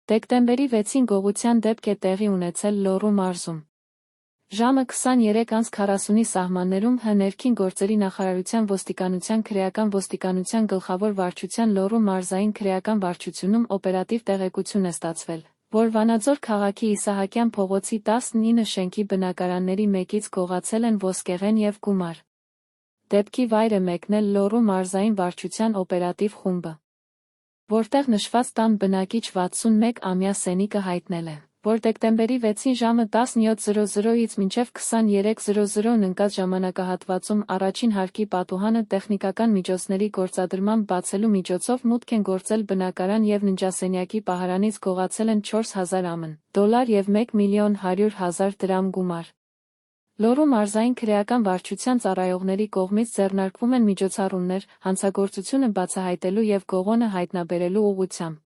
Դեկտեմբերի 6-ին գողության դեպք է տեղի ունեցել Լոռու մարզում։ Ժամը 23:40-ի սահմաններում Հ ներքին գործերի նախարարության ոստիկանության քրեական ոստիկանության գլխավոր վարչության Լոռու մարզային քրեական վարչությունում օպերատիվ տեղեկություն է ստացվել, որ Վանաձոր քաղաքի Իսահակյան փողոցի 19 շենքի բնակարանների մեկից գողացել են ոսկեղեն և գումար։ Դեպքի վայր է մեկնել Լոռու մարզային վարչության օպերատիվ խումբը, որտեղ նշված տան բնակիչ 61-ամյա Սենիկը հայտնել է, որ դեկտեմբերի 6-ին ժամը 17:00-ից մինչև 23:00-ն ընկած ժամանակահատվածում առաջին հարկի պատուհանը տեխնիկական միջոցների գործադրմամբ բացելու միջոցով մուտք են գործել բնակարան և ննջասենյակի պահարանից գողացել են 4000 ԱՄՆ դոլար և 1.100.000 դրամ գումար։ Լոռու մարզային քրեական վարչության ծառայողների կողմից ձեռնարկվում են միջոցառումներ՝ հանցագործությունը բացահայտելու և գողոնը հայտնաբերելու ուղղությամբ։